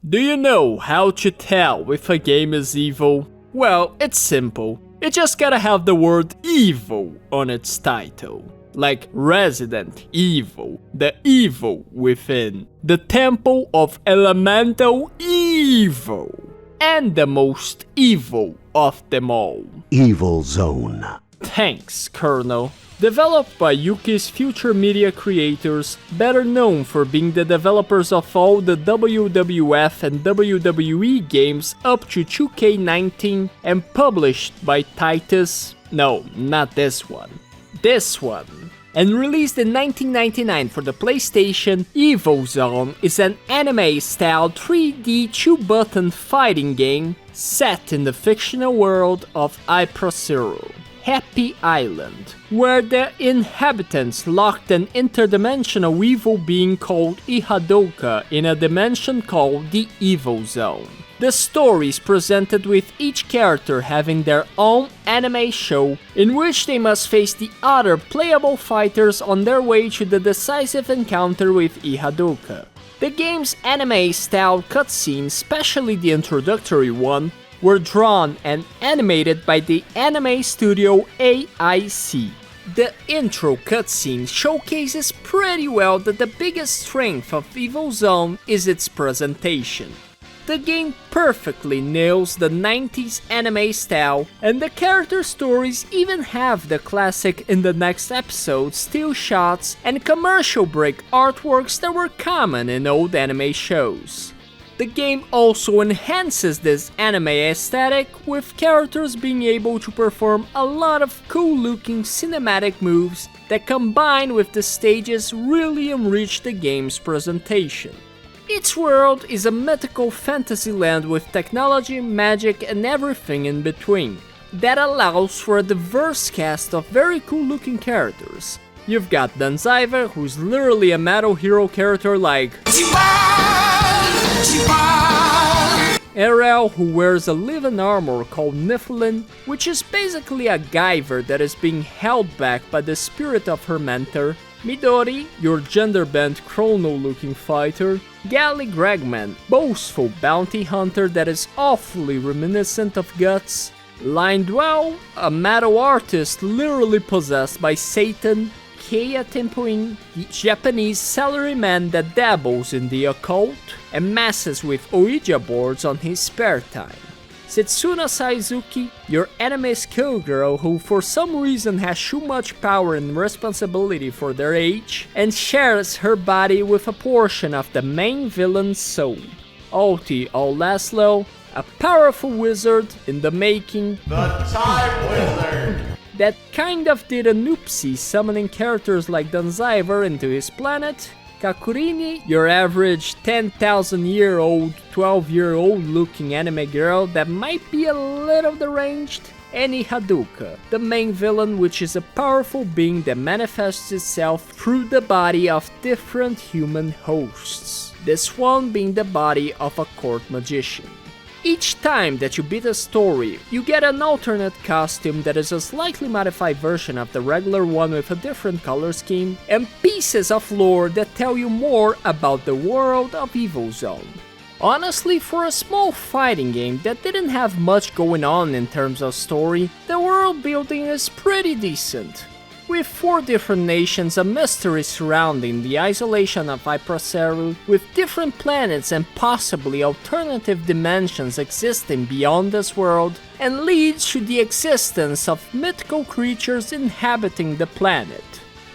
Do you know how to tell if a game is evil? Well, it's simple. You just gotta have the word evil on its title. Like Resident Evil, the evil within, the temple of elemental evil, and the most evil of them all. Evil Zone. Thanks, Colonel. Developed by Yuki's Future Media creators, better known for being the developers of all the WWF and WWE games up to 2K19, and published by Titus, no, not this one, and released in 1999 for the PlayStation, Evil Zone is an anime-style 3D 2-button fighting game set in the fictional world of Iprosero, Happy Island, where the inhabitants locked an interdimensional evil being called Ihadoka in a dimension called the Evil Zone. The story is presented with each character having their own anime show, in which they must face the other playable fighters on their way to the decisive encounter with Ihadoka. The game's anime-style cutscenes, especially the introductory one, were drawn and animated by the anime studio AIC. The intro cutscene showcases pretty well that the biggest strength of Evil Zone is its presentation. The game perfectly nails the 90s anime style, and the character stories even have the classic in the next episode still shots and commercial break artworks that were common in old anime shows. The game also enhances this anime aesthetic, with characters being able to perform a lot of cool looking cinematic moves that, combined with the stages, really enrich the game's presentation. Its world is a mythical fantasy land with technology, magic and everything in between, that allows for a diverse cast of very cool looking characters. You've got Danziver, who's literally a metal hero character like Ariel, who wears a living armor called Niflin, which is basically a Guyver that is being held back by the spirit of her mentor. Midori, your gender-bent chrono-looking fighter. Gally Gregman, boastful bounty hunter that is awfully reminiscent of Guts. Lindwell, a metal artist literally possessed by Satan. Keiya Tempoin, the Japanese salaryman that dabbles in the occult and messes with Ouija boards on his spare time. Setsuna Saizuki, your anime schoolgirl who for some reason has too much power and responsibility for their age, and shares her body with a portion of the main villain's soul. Alti Laszlo, a powerful wizard in the making. The Time Wizard! That kind of did an oopsie summoning characters like Danziver into his planet. Kakurini, your average 10,000-year-old, 12-year-old looking anime girl that might be a little deranged. And Ihadoka, the main villain, which is a powerful being that manifests itself through the body of different human hosts. This one being the body of a court magician. Each time that you beat a story, you get an alternate costume that is a slightly modified version of the regular one with a different color scheme, and pieces of lore that tell you more about the world of Evil Zone. Honestly, for a small fighting game that didn't have much going on in terms of story, the world building is pretty decent. With 4 different nations, a mystery surrounding the isolation of Iprosero, with different planets and possibly alternative dimensions existing beyond this world, and leads to the existence of mythical creatures inhabiting the planet.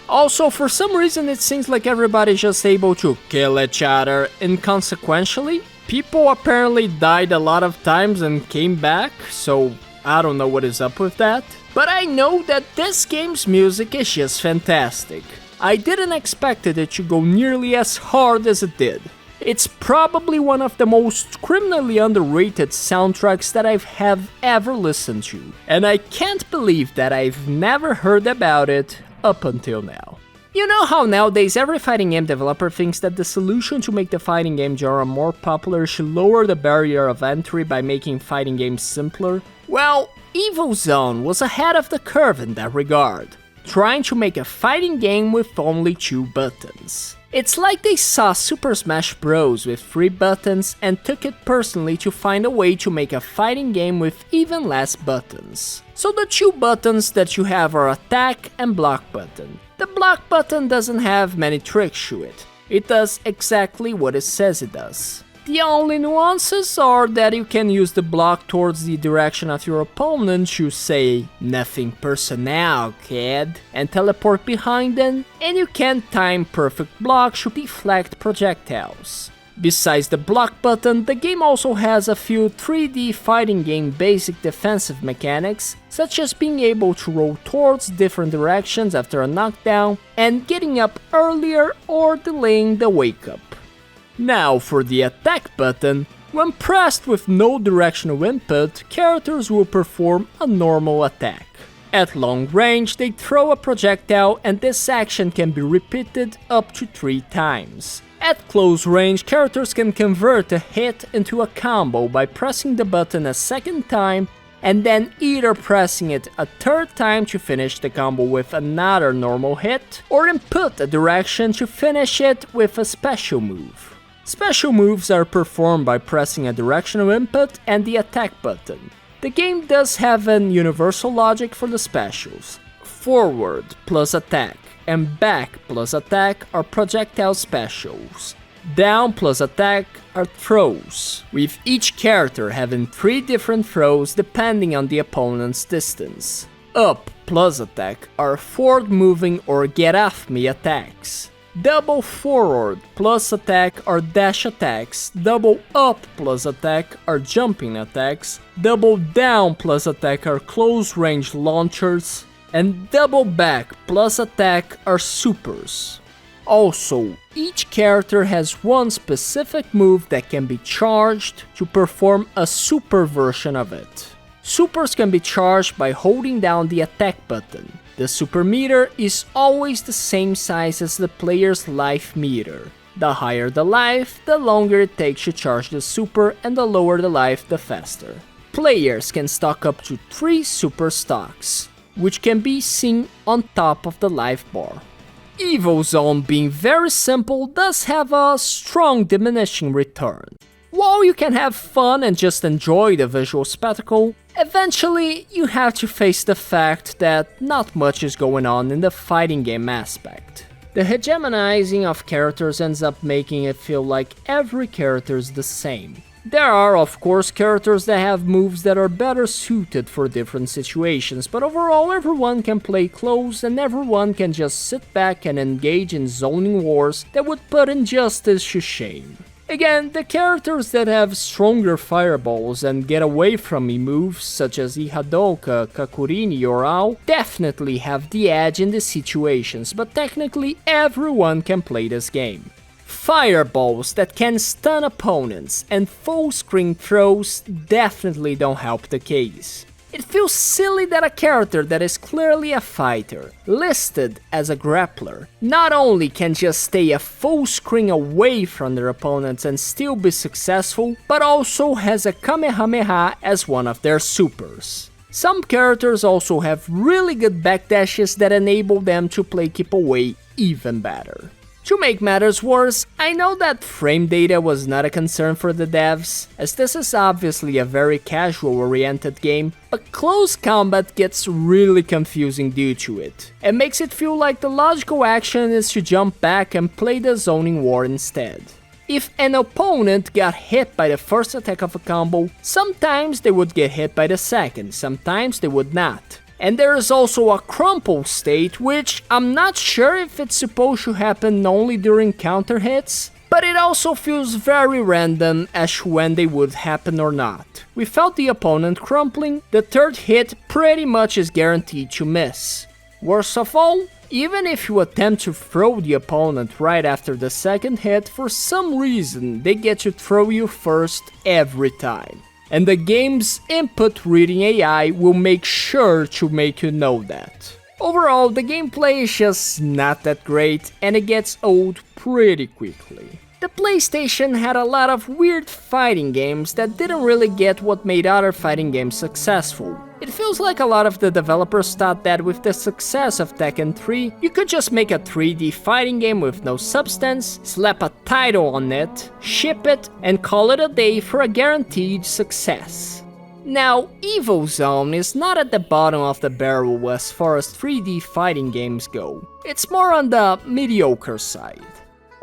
Also, for some reason it seems like everybody's just able to kill each other inconsequentially. People apparently died a lot of times and came back, so I don't know what is up with that. But I know that this game's music is just fantastic. I didn't expect it to go nearly as hard as it did. It's probably one of the most criminally underrated soundtracks that I have ever listened to. And I can't believe that I've never heard about it up until now. You know how nowadays every fighting game developer thinks that the solution to make the fighting game genre more popular should lower the barrier of entry by making fighting games simpler? Well, Evil Zone was ahead of the curve in that regard, trying to make a fighting game with only 2 buttons. It's like they saw Super Smash Bros. With 3 buttons and took it personally to find a way to make a fighting game with even less buttons. So the 2 buttons that you have are attack and block button. The block button doesn't have many tricks to it. It does exactly what it says it does. The only nuances are that you can use the block towards the direction of your opponent to say, "Nothing personal, kid," and teleport behind them, and you can time perfect block to deflect projectiles. Besides the block button, the game also has a few 3D fighting game basic defensive mechanics, such as being able to roll towards different directions after a knockdown, and getting up earlier or delaying the wake up. Now for the attack button, when pressed with no directional input, characters will perform a normal attack. At long range, they throw a projectile and this action can be repeated up to 3 times. At close range, characters can convert a hit into a combo by pressing the button a second time and then either pressing it a 3rd time to finish the combo with another normal hit, or input a direction to finish it with a special move. Special moves are performed by pressing a directional input and the attack button. The game does have an universal logic for the specials. Forward plus attack and back plus attack are projectile specials. Down plus attack are throws, with each character having 3 different throws depending on the opponent's distance. Up plus attack are forward moving or get off me attacks. Double forward plus attack are dash attacks, double up plus attack are jumping attacks, double down plus attack are close range launchers, and double back plus attack are supers. Also, each character has one specific move that can be charged to perform a super version of it. Supers can be charged by holding down the attack button. The super meter is always the same size as the player's life meter. The higher the life, the longer it takes to charge the super, and the lower the life, the faster. Players can stock up to 3 super stocks, which can be seen on top of the life bar. Evil Zone, being very simple, does have a strong diminishing return. While you can have fun and just enjoy the visual spectacle, eventually you have to face the fact that not much is going on in the fighting game aspect. The hegemonizing of characters ends up making it feel like every character is the same. There are of course characters that have moves that are better suited for different situations, but overall everyone can play close and everyone can just sit back and engage in zoning wars that would put injustice to shame. Again, the characters that have stronger fireballs and get away from me moves such as Ihadoka, Kakurini or Ao definitely have the edge in these situations, but technically everyone can play this game. Fireballs that can stun opponents and full screen throws definitely don't help the case. It feels silly that a character that is clearly a fighter, listed as a grappler, not only can just stay a full screen away from their opponents and still be successful, but also has a Kamehameha as one of their supers. Some characters also have really good backdashes that enable them to play keep away even better. To make matters worse, I know that frame data was not a concern for the devs, as this is obviously a very casual-oriented game, but close combat gets really confusing due to it. It makes it feel like the logical action is to jump back and play the zoning war instead. If an opponent got hit by the first attack of a combo, sometimes they would get hit by the second, sometimes they would not. And there is also a crumple state, which I'm not sure if it's supposed to happen only during counter hits, but it also feels very random as to when they would happen or not. Without the opponent crumpling, the 3rd hit pretty much is guaranteed to miss. Worst of all, even if you attempt to throw the opponent right after the 2nd hit, for some reason they get to throw you first every time. And the game's input reading AI will make sure to make you know that. Overall, the gameplay is just not that great and it gets old pretty quickly. The PlayStation had a lot of weird fighting games that didn't really get what made other fighting games successful. It feels like a lot of the developers thought that with the success of Tekken 3, you could just make a 3D fighting game with no substance, slap a title on it, ship it, and call it a day for a guaranteed success. Now, Evil Zone is not at the bottom of the barrel as far as 3D fighting games go. It's more on the mediocre side.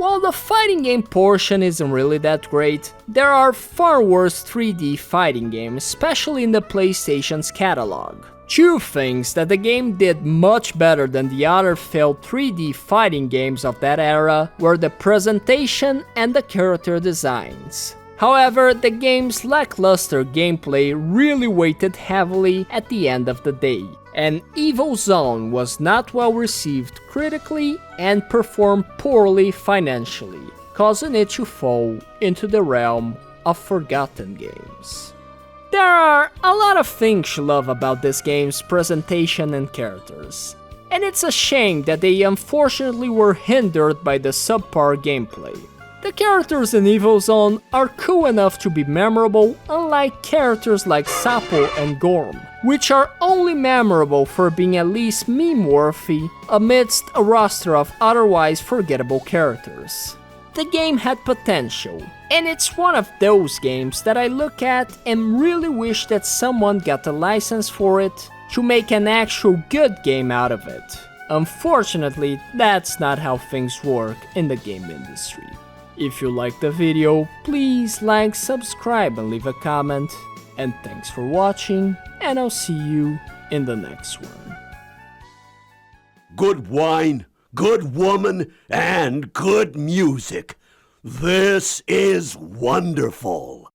While the fighting game portion isn't really that great, there are far worse 3D fighting games, especially in the PlayStation's catalog. Two things that the game did much better than the other failed 3D fighting games of that era were the presentation and the character designs. However, the game's lackluster gameplay really weighted heavily at the end of the day, and Evil Zone was not well received critically and performed poorly financially, causing it to fall into the realm of forgotten games. There are a lot of things to love about this game's presentation and characters, and it's a shame that they unfortunately were hindered by the subpar gameplay. The characters in Evil Zone are cool enough to be memorable, unlike characters like Sapo and Gorm, which are only memorable for being at least meme-worthy amidst a roster of otherwise forgettable characters. The game had potential, and it's one of those games that I look at and really wish that someone got a license for it to make an actual good game out of it. Unfortunately, that's not how things work in the game industry. If you liked the video, please like, subscribe and leave a comment. And thanks for watching, and I'll see you in the next one. Good wine, good woman, and good music. This is wonderful.